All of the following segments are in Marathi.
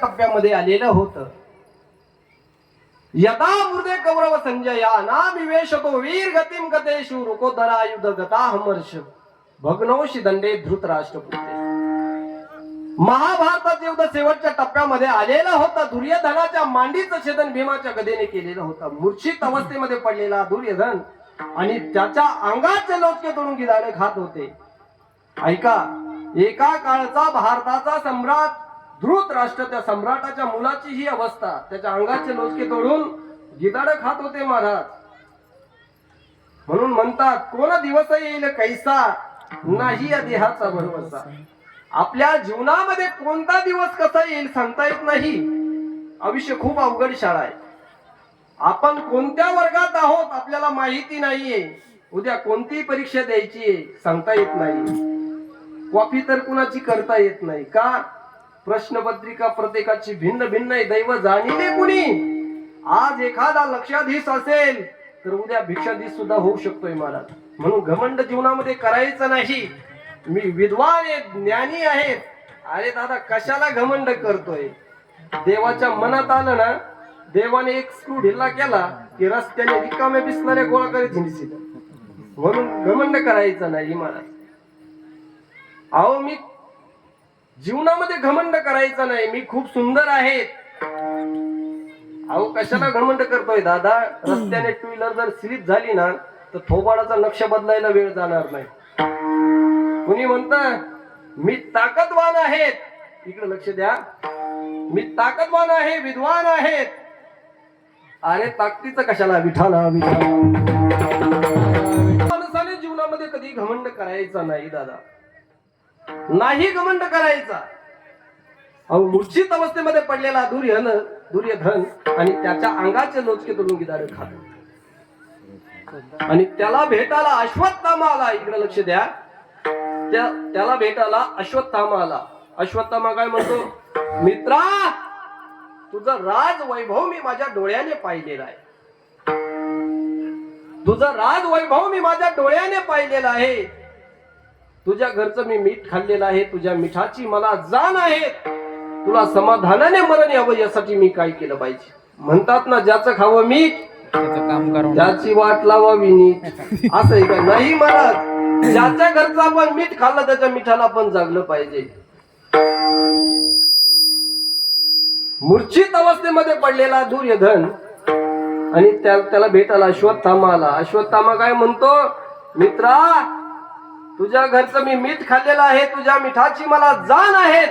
टप्प्यामध्ये आलेलं होतं. यदा मृदे कौरव संजया नाभिवेशतो वीर गतिम गतेषु रुकोदरा युद्ध गता हमर्ष भग्नोशी दंडे धृतराष्ट्र पुते. महाभारताचे युद्ध शेवटच्या टप्प्यामध्ये आलेलं होतं. दुर्योधनाच्या मांडीचं छेदन भीमाच्या गदेने केलेलं होतं. मूर्छित अवस्थेमध्ये पडलेला दुर्योधन आणि त्याच्या अंगाचे लोचके तोडून गिधाडे खात होते. ऐका, एका काळचा भारताचा सम्राट धृतराष्ट्र, त्या सम्राटाच्या मुलाची ही अवस्था, त्याच्या अंगाचे लोचके तोडून गिधाड खात होते महाराज. म्हणून म्हणतात, कोण दिवस येईल कैसा नाही या देहाचा भरवसा. आपल्या जीवनामध्ये कोणता दिवस कसा येईल सांगता येत नाही. आयुष्य खूप अवघड शाळा आहे. आपण कोणत्या वर्गात आहोत आपल्याला माहिती नाहीये. उद्या कोणती परीक्षा द्यायची आहे सांगता येत नाही. कॉपी तर कुणाची करता येत नाही. का? प्रश्नपत्रिका प्रत्येकाची भिन्न भिन्न आहे. दैव जाणीले कुणी. आज एखादा लक्षाधीश असेल तर उद्या भिक्षाधीश सुद्धा होऊ शकतोय महाराज. म्हणून घमंड जीवनामध्ये करायचं नाही. मी विद्वान आहे, ज्ञानी आहेत. अरे दादा, कशाला घमंड करतोय? देवाच्या मनात आलं ना, देवाने एक स्क्रू ढिल्ला केला की रस्त्याने रिकामे बिसणारे गोळा करीत हिंडतील. म्हणून घमंड करायचं नाही महाराज. अहो, मी जीवनामध्ये घमंड करायचं नाही. मी खूप सुंदर आहे. अहो, कशाला घमंड करतोय दादा? रस्त्याने टू व्हीलर जर स्लिप झाली ना तर थोबाडाचा नक्षा बदलायला वेळ जाणार नाही. कुणी म्हणतं मी ताकदवान आहेत. इकडे लक्ष द्या. मी ताकदवान आहे, विद्वान आहेत. अरे ताकदीचं कशाला? विठाला माणसाने जीवनामध्ये कधी घमंड करायचा नाही दादा. नाही घमंड करायचा. अहो, मूर्छित अवस्थेमध्ये पडलेला दुर्योधन आणि त्याच्या अंगाचे लोचके तोडून गिधाडे खात आणि त्याला भेटायला अश्वत्थामा आला. इकडे लक्ष द्या. त्याला भेटायला अश्वत्थामा आला. अश्वत्थामा काय म्हणतो? मित्रा, तुझं राज वैभव मी माझ्या डोळ्याने पाहिलेला आहे. तुझं राज वैभव मी माझ्या डोळ्याने पाहिलेला आहे. तुझ्या घरचं मी मीठ खाल्लेलं आहे. तुझ्या मिठाची मला जाण आहे. तुला समाधानाने मरण यावं यासाठी मी काय केलं पाहिजे? म्हणतात ना, ज्याचं खावं मीठ त्याची वाट लावावी नीट. असं आहे का? नाही महाराज. ज्याच्या घरचं आपण मीठ खाल्लं त्याच्या मिठाला पण जागलं पाहिजे. मूर्छित अवस्थेमध्ये पडलेला दुर्योधन आणि त्याला भेटायला अश्वत्थामा आला. अश्वत्थामा काय म्हणतो? मित्रा, तुझ्या घरचं मी मीठ खाल्लेलं आहे. तुझ्या मिठाची मला जाण आहे.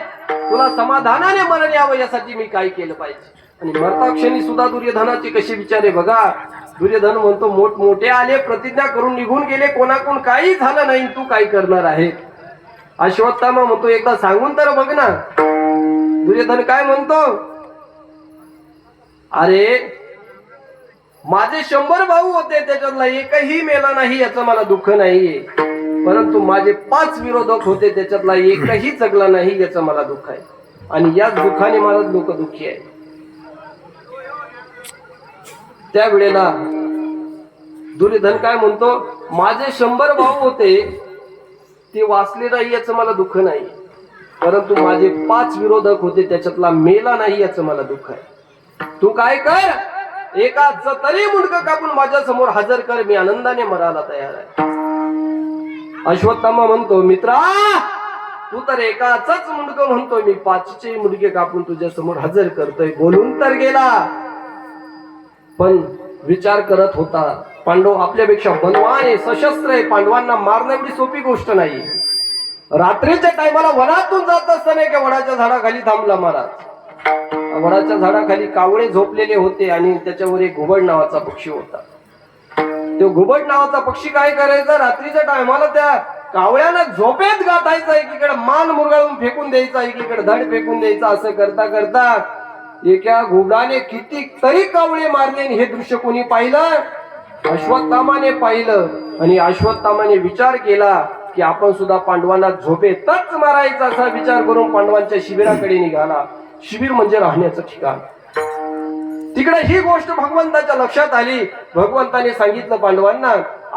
तुला समाधानाने मरण यावं यासाठी मी काय केलं पाहिजे? आणि मरताक्षणी सुद्धा दुर्योधनाचे कसे विचार आहे बघा. दुर्योधन म्हणतो, मोठमोठे आले, प्रतिज्ञा करून निघून गेले, कोणाकोण काही झालं नाही, तू काय करणार आहे? अश्वत्थामा म्हणतो, एकदा सांगून तर बघ ना. दुर्योधन काय म्हणतो? अरे, माझे 100 भाऊ होते, त्याच्यातला एकही मेला नाही याचं मला दुःख नाहीये. परंतु माझे 5 विरोधक होते, त्याच्यातला एकही जगला नाही याचं मला दुःख आहे. आणि याच दुःखाने मला लोक दुःखी आहे. त्यावेळेला दुर्योधन काय म्हणतो? माझे 100 भाऊ होते, ते वाचले नाही याचं मला दुःख नाही. परंतु माझे 5 विरोधक होते, त्याच्यातला मेला नाही याचं मला दुःख आहे. तू काय कर, एकाच तरी मुंडकं कापून माझ्या समोर हजर कर, मी आनंदाने मरायला तयार आहे. अश्वत्थामा म्हणतो, मित्रा, तू तर एकाच मुंडकं म्हणतोय, मी 5चे मुंडके कापून तुझ्या समोर हजर करतोय. बोलून तर गेला, पण विचार करत होता. पांडव आपल्यापेक्षा बलवान आहे, सशस्त्र आहे. पांडवांना मारणं एवढी सोपी गोष्ट नाही. रात्रीच्या टायमाला वनातून जात असताना एका वडाच्या झाडाखाली थांबला महाराज. वडाच्या झाडाखाली कावळे झोपलेले होते आणि त्याच्यावर एक घुबड नावाचा पक्षी होता. तो घुबड नावाचा पक्षी काय करायचा? रात्रीच्या टायमाला त्या कावळ्याला झोपेत गाठायचा, एकीकडे मान मुरगाळून फेकून द्यायचा, एकीकडे धड फेकून द्यायचा. असं करता करता एका घुबडाने किती तरी कावळे मारले. हे दृश्य कोणी पाहिलं? अश्वत्थामाने पाहिलं. आणि अश्वत्थामाने विचार केला की आपण सुद्धा पांडवांना झोपेतच मारायचा. असा विचार करून पांडवांच्या शिबिराकडे निघाला. शिबिर म्हणजे राहण्याचं ठिकाण. तिकडे ही गोष्ट भगवंताच्या लक्षात आली. भगवंताने सांगितलं पांडवांना,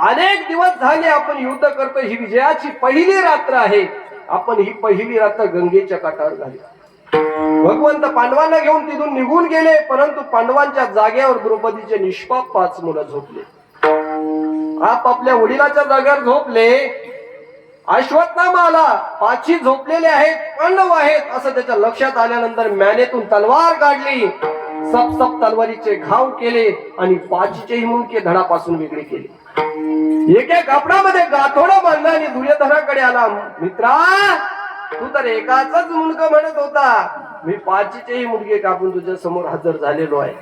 अनेक दिवस झाले आपण युद्ध करतो, ही विजयाची पहिली रात्र आहे. आपण ही पहिली रात्र गंगेच्या काठावर घाली. भगवंत पांडवांना घेऊन तिथून निघून गेले, परंतु पांडवांच्या जागेवर द्रौपदीचे निष्पाप 5 मुलं झोपले. आपापल्या वडिलाच्या जागेवर झोपले. अश्वत्थामा आला, 5ही झोपलेले आहेत, पांडव आहेत असं त्याच्या लक्षात आल्यानंतर म्यानेतून तलवार काढली, सप तलवारीचे घाव केले आणि 5चेही मुंडके धडापासून वेगळे केले. एका कापडामध्ये गाठोडं बांधलं आणि दुर्योधनाकडे आला. मित्रा, तू तर एकाच मुंडक म्हणत होता, मी 5चेही मुंडके कापून तुझ्या समोर हजर झालेलो आहे.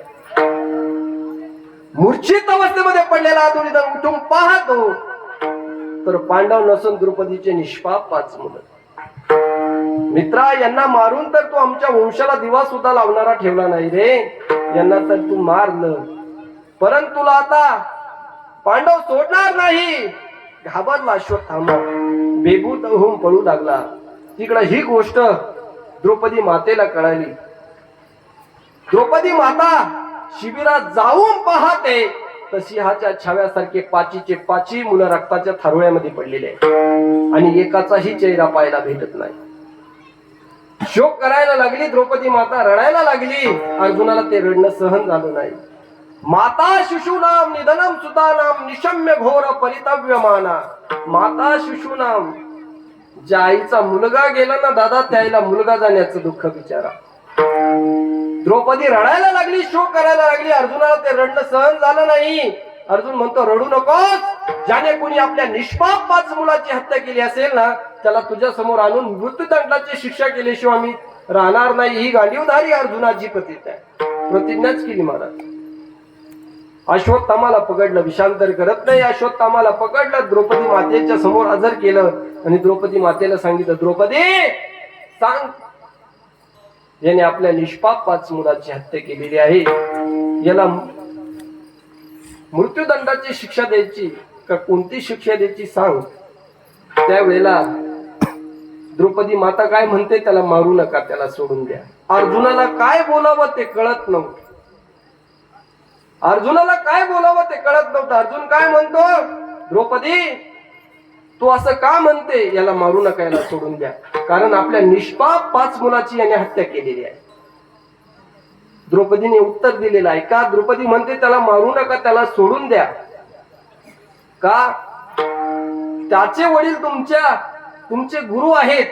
मूर्छित अवस्थेमध्ये पडलेला दुर्योधन उठून पाहतो तर पांडव नसून द्रौपदीचे निष्पाप 5 मुलं. मित्रा, यांना मारून तर तू आमच्या वंशाला दिवा सुद्धा लावणारा ठेवला नाही रे. यांना तर तू मारलं, परंतु तुला आता पांडव सोडणार नाही. घाबरला अश्वत्थामा, बेभूत होऊन पळू लागला. तिकडे ही गोष्ट द्रौपदी मातेला कळाली. द्रौपदी माता शिबिरात जाऊन पाहते तर सिंहाच्या छाव्यासारखे 5चे 5ही मुलं रक्ताच्या थारोळ्यामध्ये पडलेले आहेत आणि एकाचाही चेहरा पाहायला भेटत नाही. शोक करायला लागली द्रौपदी माता, रडायला लागली. अर्जुनाला ते रडणं सहन झालं नाही. माता शिशूनाम निधनम सुतानाम निशम्य घोर परितव्यमाना. माता शिशूनाम, ज्या आईचा मुलगा गेला ना दादा, त्या आईला मुलगा जाण्याचं दुःख बिचारा. द्रौपदी रडायला लागली, शोक करायला लागली. अर्जुनाला ते रडणं सहन झालं नाही. अर्जुन म्हणतो, रडू नकोस. ज्याने कोणी आपल्या निष्पाप 5 मुलाची हत्या केली असेल ना, त्याला तुझ्या समोर आणून मृत्यूदंडाची शिक्षा केल्याशिवाय आम्ही राहणार नाही. ही गांडीवधारी अर्जुनाची प्रतिज्ञाच केली महाराज. अश्वत्थामाला पकडलं, विषांतर करत नाही. अश्वत्थामाला पकडलं, द्रौपदी मातेच्या समोर हजर केलं आणि द्रौपदी मातेला सांगितलं, द्रौपदी सांग, याने आपल्या निष्पाप 5 मुलाची हत्या केलेली आहे, याला मृत्यूदंडाची शिक्षा द्यायची का कोणती शिक्षा द्यायची सांग. त्यावेळेला द्रौपदी माता काय म्हणते, त्याला मारू नका, त्याला सोडून द्या. अर्जुनाला काय बोलावं ते कळत नव्हतं. अर्जुनाला काय बोलावं ते कळत नव्हतं. अर्जुन काय म्हणतो, द्रौपदी तू असं का म्हणते, याला मारू नका, याला सोडून द्या, कारण आपल्या निष्पाप 5 मुलाची याने हत्या केलेली आहे. द्रौपदीने उत्तर दिलेलं आहे. का? द्रौपदी म्हणते त्याला मारू नका, त्याला सोडून द्या. का? त्याचे वडील तुमचे गुरु आहेत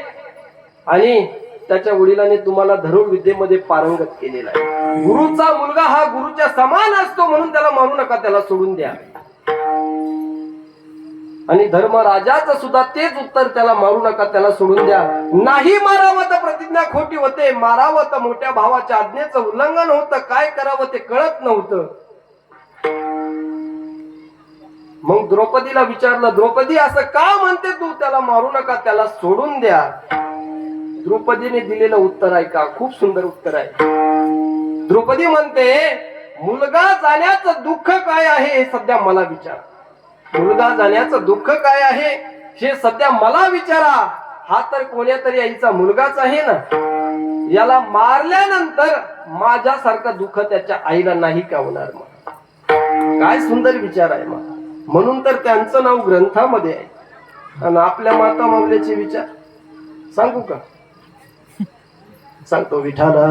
आणि त्याच्या वडिलांनी तुम्हाला धनुर्विद्येमध्ये पारंगत केलेला आहे. गुरुचा मुलगा हा गुरुच्या समान असतो, म्हणून त्याला मारू नका, त्याला सोडून द्या. आणि धर्मराजाचं सुद्धा तेच उत्तर, त्याला मारू नका, त्याला सोडून द्या. नाही मारावं तर प्रतिज्ञा खोटी होते, मारावं तर मोठ्या भावाच्या आज्ञेचं उल्लंघन होतं. काय करावं ते कळत नव्हतं. मग द्रौपदीला विचारलं, द्रौपदी असं का म्हणते तू, त्याला मारू नका, त्याला सोडून द्या. द्रौपदीने दिलेलं उत्तर आहे का, खूप सुंदर उत्तर आहे. द्रौपदी म्हणते, मुलगा जाण्याचं दुःख काय आहे हे सध्या मला विचारा. मुलगा जाण्याचं दुःख काय आहे हे सध्या मला विचारा. हा तर कोण्या तरी आईचा मुलगाच आहे ना, याला मारल्यानंतर माझ्यासारखं दुःख त्याच्या आईला नाही का होणार. मग काय सुंदर विचार आहे. मग म्हणून तर त्यांचं नाव ग्रंथामध्ये आहे. आणि आपल्या माता माऊलीचे विचार सांगू का? सांगतो. विठाला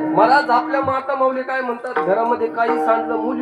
महाराज, आपल्या माता माऊली काय म्हणतात, घरामध्ये काही सांडलं, मुली